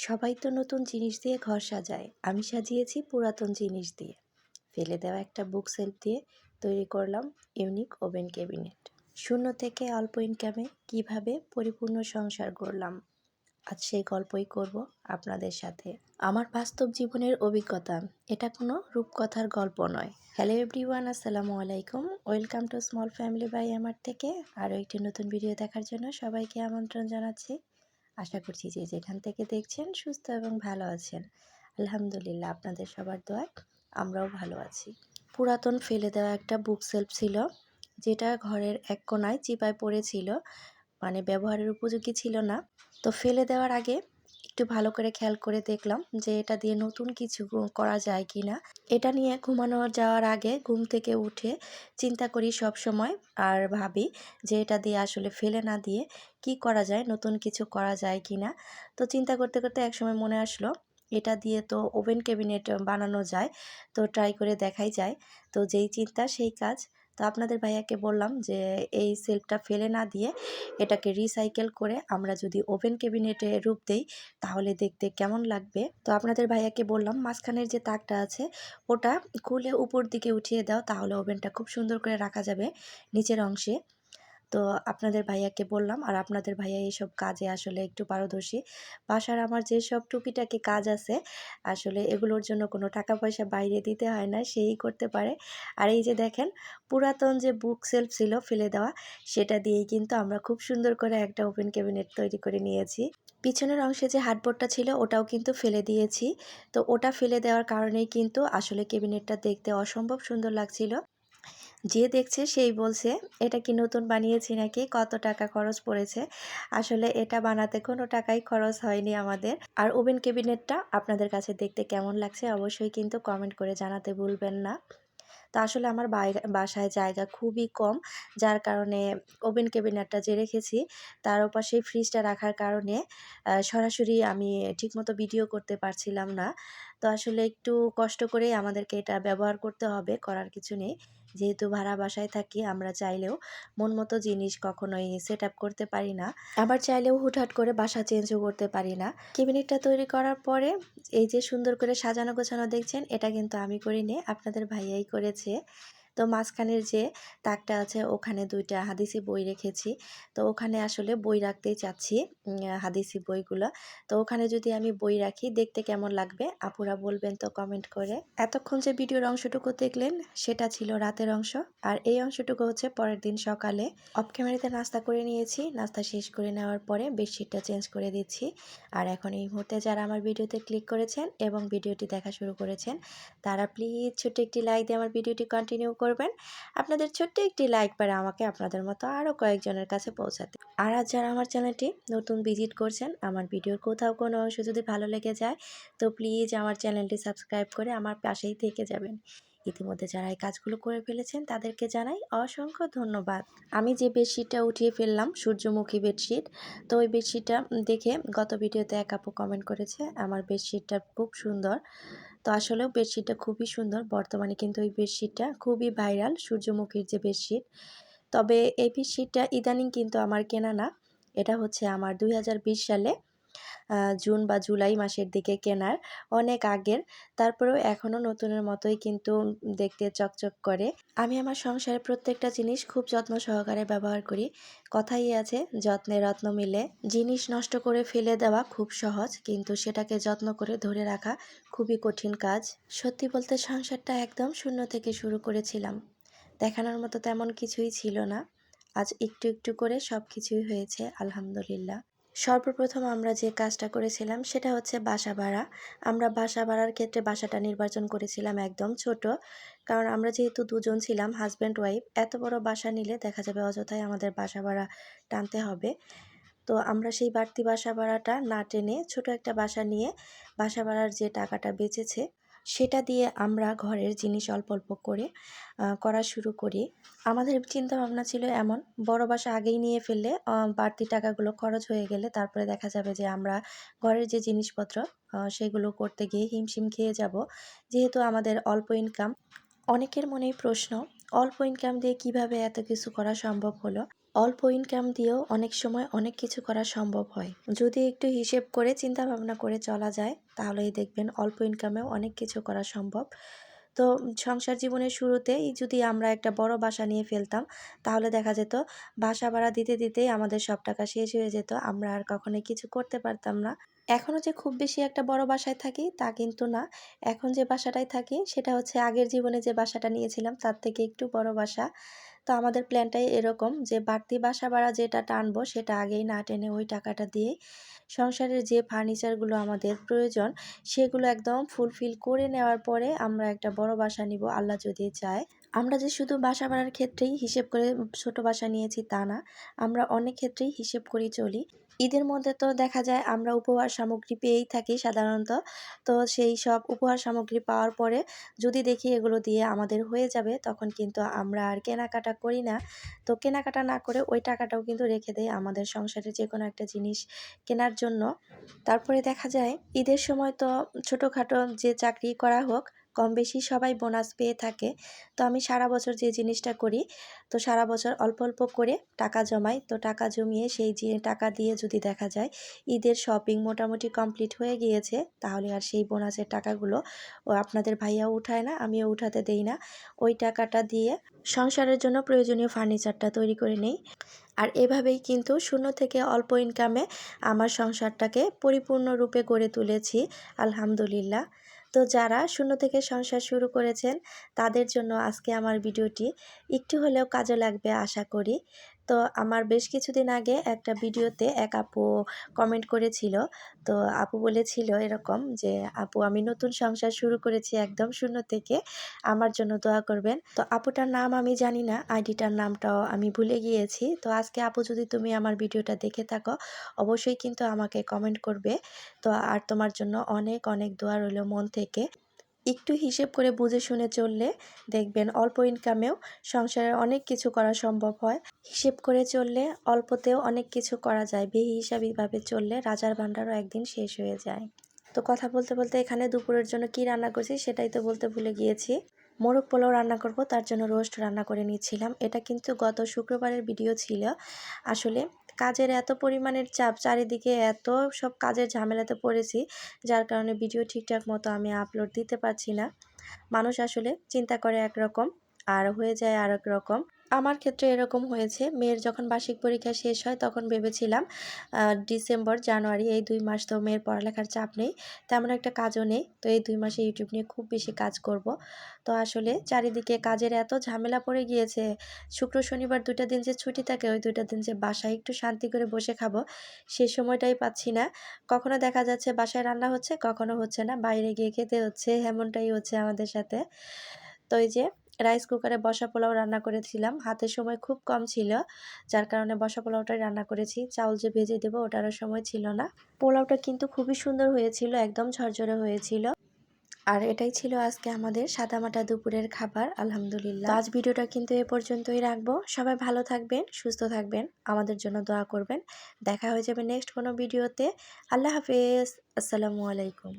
সবাই তো নতুন জিনিস দিয়ে ঘর সাজায়। আমি সাজিয়েছি পুরাতন জিনিস দিয়ে। ফেলে দেওয়া একটা বুক সেলফ দিয়ে তৈরি করলাম ইউনিক ওভেন ক্যাবিনেট। শূন্য থেকে অল্প ইনকামে কিভাবে পরিপূর্ণ সংসার গড়লাম, আজ সেই গল্পই করব আপনাদের সাথে। আমার বাস্তব জীবনের অভিজ্ঞতা, এটা কোনো রূপকথার গল্প নয়। হ্যালো এভরিওয়ান, আসসালামু আলাইকুম। Welcome to small family by আমার থেকে আরও একটি নতুন ভিডিও দেখার জন্য সবাইকে আমন্ত্রণ জানাচ্ছি। আশা করছি যে যেখান থেকে দেখছেন সুস্থ এবং ভালো আছেন। আলহামদুলিল্লাহ, আপনাদের সবার দোয়ায় আমরাও ভালো আছি। পুরাতন ফেলে দেওয়া একটা বুক সেলফ ছিল, যেটা ঘরের এক কোণায় চিপায় পড়েছিল, মানে ব্যবহারের উপযোগী ছিল না। তো ফেলে দেওয়ার আগে একটু ভালো করে খেয়াল করে দেখলাম যে এটা দিয়ে নতুন কিছু করা যায় কি না। এটা নিয়ে ঘুমানো যাওয়ার আগে ঘুম থেকে উঠে চিন্তা করি সব সময়, আর ভাবি যে এটা দিয়ে আসলে ফেলে না দিয়ে কি করা যায়, নতুন কিছু করা যায় কি না। তো চিন্তা করতে করতে একসময় মনে আসলো এটা দিয়ে তো ওভেন ক্যাবিনেট বানানো যায়, তো ট্রাই করে দেখাই যায়। তো যেই চিন্তা সেই কাজ। তো আপনাদের ভাইয়াকে বললাম যে এই সেলফটা ফেলে না দিয়ে এটাকে রিসাইকেল করে আমরা যদি ওভেন ক্যাবিনেটে রূপ দেই তাহলে দেখতে কেমন লাগবে। তো আপনাদের ভাইয়াকে বললাম মাঝখানের যে তাকটা আছে ওটা খুলে উপর দিকে উঠিয়ে দাও, তাহলে ওভেনটা খুব সুন্দর করে রাখা যাবে নিচের অংশে। তো আপনাদের ভাইয়াকে বললাম, আর আপনাদের ভাইয়া এইসব কাজে আসলে একটু পারদর্শী। বাসার আমার যেসব টুকিটাকি কাজ আছে আসলে এগুলোর জন্য কোনো টাকা পয়সা বাইরে দিতে হয় না, সেই করতে পারে। আর এই যে দেখেন, পুরাতন যে বুক সেলফ ছিল ফেলে দেওয়া, সেটা দিয়েই কিন্তু আমরা খুব সুন্দর করে একটা ওপেন ক্যাবিনেট তৈরি করে নিয়েছি। পিছনের অংশে যে হার্ডবোর্ডটা ছিল ওটাও কিন্তু ফেলে দিয়েছি। তো ওটা ফেলে দেওয়ার কারণেই কিন্তু আসলে ক্যাবিনেটটা দেখতে অসম্ভব সুন্দর লাগছিল। যে দেখছে সেই বলছে এটা কি নতুন বানিয়েছি নাকি, কত টাকা খরচ পড়েছে। আসলে এটা বানাতে কোনো টাকাই খরচ হয়নি আমাদের। আর ওভেন ক্যাবিনেটটা আপনাদের কাছে দেখতে কেমন লাগছে অবশ্যই কিন্তু কমেন্ট করে জানাতে ভুলবেন না। তো আসলে আমার বাসায় জায়গা খুবই কম, যার কারণে ওভেন ক্যাবিনেটটা যে রেখেছি তার ওপাশেই ফ্রিজটা রাখার কারণে সরাসরি আমি ঠিকমতো ভিডিও করতে পারছিলাম না। তো আসলে একটু কষ্ট করেই আমাদেরকে এটা ব্যবহার করতে হবে, করার কিছু নেই। যেহেতু ভাড়া বাসায় থাকি, আমরা চাইলেও মন মতো জিনিস কখনোই সেট আপ করতে পারি না, আবার চাইলেও হুটহাট করে বাসা চেঞ্জও করতে পারি না। ক্যাবিনেটটা তৈরি করার পরে এই যে সুন্দর করে সাজানো গোছানো দেখছেন, এটা কিন্তু আমি করিনি, আপনাদের ভাইয়াই করেছে। তো মাঝখানের যে তাকটা আছে ওখানে দুইটা হাদিসি বই রেখেছি। তো ওখানে আসলে বই রাখতেই চাচ্ছি, হাদিসি বইগুলো। তো ওখানে যদি আমি বই রাখি দেখতে কেমন লাগবে আপুরা বলবেন তো কমেন্ট করে। এতক্ষণ যে ভিডিওর অংশটুকু দেখলেন সেটা ছিল রাতের অংশ, আর এই অংশটুকু হচ্ছে পরের দিন সকালে। অফ ক্যামেরাতে নাস্তা করে নিয়েছি, নাস্তা শেষ করে নেওয়ার পরে বেডশিটটা চেঞ্জ করে দিচ্ছি। আর এখন এই মুহূর্তে যারা আমার ভিডিওতে ক্লিক করেছেন এবং ভিডিওটি দেখা শুরু করেছেন তারা প্লিজ ছোট্ট একটি লাইক দিয়ে আমার ভিডিওটি কন্টিনিউ করবেন। আপনাদের ছোট্ট একটি লাইক পারে আমাকে আপনাদের মতো আরও কয়েকজনের কাছে পৌঁছাতে। আর আজ যারা আমার চ্যানেলটি নতুন ভিজিট করছেন, আমার ভিডিওর কোথাও কোনো অংশ যদি ভালো লেগে যায় তো প্লিজ আমার চ্যানেলটি সাবস্ক্রাইব করে আমার পাশেই থেকে যাবেন। ইতিমধ্যে যারা এই কাজগুলো করে ফেলেছেন তাদেরকে জানাই অসংখ্য ধন্যবাদ। আমি যে বেডশিটটা উঠিয়ে ফেললাম, সূর্যমুখী বেডশিট, তো ওই বেডশিটটা দেখে গত ভিডিওতে এক আপু কমেন্ট করেছে আমার বেডশিটটা খুব সুন্দর। তো আসলেও বেডশিটটা খুবই সুন্দর, বর্তমানে কিন্তু ওই বেডশিটটা খুবই ভাইরাল, সূর্যমুখীর যে বেডশিট। তবে এই বেডশিটটা ইদানিং কিন্তু আমার কেনা না, এটা হচ্ছে আমার 2020 সালে জুন বা জুলাই মাসের দিকে কেনার, অনেক আগের। তারপরেও এখনও নতুনের মতোই কিন্তু দেখতে চকচক করে। আমি আমার সংসারের প্রত্যেকটা জিনিস খুব যত্ন সহকারে ব্যবহার করি। কথাই আছে যত্নে রত্ন মিলে। জিনিস নষ্ট করে ফেলে দেওয়া খুব সহজ, কিন্তু সেটাকে যত্ন করে ধরে রাখা খুবই কঠিন কাজ। সত্যি বলতে সংসারটা একদম শূন্য থেকে শুরু করেছিলাম, দেখানোর মতো তেমন কিছুই ছিল না। আজ একটু একটু করে সব কিছুই হয়েছে আলহামদুলিল্লাহ। সর্বপ্রথম আমরা যে কাজটা করেছিলাম সেটা হচ্ছে বাসা ভাড়া। আমরা বাসা ভাড়ার ক্ষেত্রে বাসাটা নির্বাচন করেছিলাম একদম ছোট, কারণ আমরা যেহেতু দুজন ছিলাম, হাজব্যান্ড ওয়াইফ, এত বড় বাসা নিলে দেখা যাবে অযথাই আমাদের বাসা ভাড়া টানতে হবে। তো আমরা সেই বাড়তি বাসা ভাড়াটা না টেনে ছোট একটা বাসা নিয়ে বাসা ভাড়ার যে টাকাটা বেঁচেছে সেটা দিয়ে আমরা ঘরের জিনিস অল্প অল্প করে করা শুরু করি। আমাদের চিন্তা ভাবনা ছিল এমন, বড় বাসা আগেই নিয়ে ফেললে বাড়তি টাকাগুলো খরচ হয়ে গেলে তারপরে দেখা যাবে যে আমরা ঘরের যে জিনিসপত্র সেগুলো করতে গিয়ে হিমশিম খেয়ে যাব। যেহেতু আমাদের অল্প ইনকাম, অনেকের মনেই প্রশ্ন অল্প ইনকাম দিয়ে কিভাবে এত কিছু করা সম্ভব হলো। অল্প ইনকাম দিয়েও অনেক সময় অনেক কিছু করা সম্ভব হয়। যদি একটু হিসেব করে চিন্তা ভাবনা করে চলা যায় তাহলেই দেখবেন অল্প ইনকামেও অনেক কিছু করা সম্ভব। তো সংসার জীবনের শুরুতেই যদি আমরা একটা বড় বাসা নিয়ে ফেলতাম তাহলে দেখা যেত বাসা ভাড়া দিতে দিতেই আমাদের সব টাকা শেষ হয়ে যেত, আমরা আর কখনোই কিছু করতে পারতাম না। এখনও যে খুব বেশি একটা বড় বাসায় থাকি তা কিন্তু না। এখন যে বাসাটায় থাকি সেটা হচ্ছে আগের জীবনে যে বাসাটা নিয়েছিলাম তার থেকে একটু বড় বাসা। তো আমাদের প্ল্যানটাই এরকম যে বাড়তি বাসা ভাড়া যেটা টানবো সেটা আগেই না টেনে ওই টাকাটা দিয়েই সংসারের যে ফার্নিচারগুলো আমাদের প্রয়োজন সেগুলো একদম ফুলফিল করে নেওয়ার পরে আমরা একটা বড় বাসা নিব, আল্লাহ যদি চায়। আমরা যে শুধু বাসা ভাড়ার ক্ষেত্রেই হিসেব করে ছোট বাসা নিয়েছি তা না, আমরা অনেক ক্ষেত্রেই হিসেব করেই চলি। ঈদের মধ্যে তো দেখা যায় আমরা উপহার সামগ্রী পেয়েই থাকি সাধারণত। তো সেই সব উপহার সামগ্রী পাওয়ার পরে যদি দেখি এগুলো দিয়ে আমাদের হয়ে যাবে তখন কিন্তু আমরা আর কেনাকাটা করি না। তো কেনাকাটা না করে ওই টাকাটাও কিন্তু রেখে দেই আমাদের সংসারে যে কোনো একটা জিনিস কেনার জন্য। তারপরে দেখা যায় ঈদের সময় তো ছোটোখাটো যে চাকরি করা হোক কম বেশি সবাই বোনাস পেয়ে থাকে। তো আমি সারা বছর যে জিনিসটা করি, তো সারা বছর অল্প অল্প করে টাকা জমাই। তো টাকা জমিয়ে সেই যে টাকা দিয়ে যদি দেখা যায় ঈদের শপিং মোটামুটি কমপ্লিট হয়ে গিয়েছে তাহলে আর সেই বোনাসের টাকাগুলো আপনাদের ভাইয়াও উঠায় না, আমিও উঠাতে দেই না। ওই টাকাটা দিয়ে সংসারের জন্য প্রয়োজনীয় ফার্নিচারটা তৈরি করে নেই। আর এভাবেই কিন্তু শূন্য থেকে অল্প ইনকামে আমার সংসারটাকে পরিপূর্ণরূপে গড়ে তুলেছি, আলহামদুলিল্লাহ। তো যারা শূন্য থেকে সংসার শুরু করেছেন তাদের জন্য আজকে আমার ভিডিওটি একটু হলেও কাজে লাগবে আশা করি। তো আমার বেশ কিছুদিন আগে একটা ভিডিওতে এক আপু কমেন্ট করেছিল। তো আপু বলেছিল এরকম যে, আপু আমি নতুন সংসার শুরু করেছি একদম শূন্য থেকে, আমার জন্য দোয়া করবেন। তো আপুটার নাম আমি জানি না, আইডিটার নামটাও আমি ভুলে গিয়েছি। তো আজকে আপু যদি তুমি আমার ভিডিওটা দেখে থাকো অবশ্যই কিন্তু আমাকে কমেন্ট করবে। তো আর তোমার জন্য অনেক অনেক দোয়া রইল মন থেকে। একটু হিসেব করে বুঝে শুনে চললে দেখবেন অল্প ইনকামেও সংসারে অনেক কিছু করা সম্ভব হয়। হিসেব করে চললে অল্পতেও অনেক কিছু করা যায়, বেহিসাবিভাবে চললে রাজার ভাণ্ডারও একদিন শেষ হয়ে যায়। তো কথা বলতে বলতে এখানে দুপুরের জন্য কি রান্না করছি সেটাই তো বলতে ভুলে গিয়েছি। মোরগ পোলাও রান্না করব, তার জন্য রোস্ট রান্না করে নিচ্ছিলাম। এটা কিন্তু গত শুক্রবারের ভিডিও ছিল। আসলে কাজের এত পরিমাণের চাপ, চারিদিকে এত সব কাজের ঝামেলাতে পড়েছি যার কারণে ভিডিও ঠিকঠাক মতো আমি আপলোড দিতে পারছি না। মানুষ আসলে চিন্তা করে একরকম আর হয়ে যায় আর এক রকম। আমার ক্ষেত্রে এরকম হয়েছে, মেয়ের যখন বার্ষিক পরীক্ষা শেষ হয় তখন ভেবেছিলাম ডিসেম্বর জানুয়ারি এই 2 মাস তো মেয়ের পড়ালেখার চাপ নেই, তেমন একটা কাজও নেই। তো এই 2 মাসে ইউটিউব নিয়ে খুব বেশি কাজ করব। তো আসলে চারিদিকে কাজের এত ঝামেলা পড়ে গিয়েছে, শুক্র শনিবার 2টা দিন যে ছুটি থাকে ওই 2টা দিন যে বাসায় একটু শান্তি করে বসে খাবো সে সময়টাই পাচ্ছি না। কখনো দেখা যাচ্ছে বাসায় রান্না হচ্ছে, কখনো হচ্ছে না, বাইরে গিয়ে খেতে হচ্ছে, এমনটাই হচ্ছে আমাদের সাথে। তো এই যে রাইস কুকারে বসা পোলাও রান্না করেছিলাম, হাতে সময় খুব কম ছিল যার কারণে বসা পোলাওটাই রান্না করেছি। চাউল যে ভেজে দেবো ওটারও সময় ছিল না। পোলাওটা কিন্তু খুবই সুন্দর হয়েছিল, একদম ঝরঝরে হয়েছিল। আর এটাই ছিল আজকে আমাদের সাদামাটা দুপুরের খাবার, আলহামদুলিল্লাহ। আজ ভিডিওটা কিন্তু এ পর্যন্তই রাখবো। সবাই ভালো থাকবেন, সুস্থ থাকবেন, আমাদের জন্য দোয়া করবেন। দেখা হয়ে যাবে নেক্সট কোনো ভিডিওতে। আল্লাহ হাফেজ, আসসালামু আলাইকুম।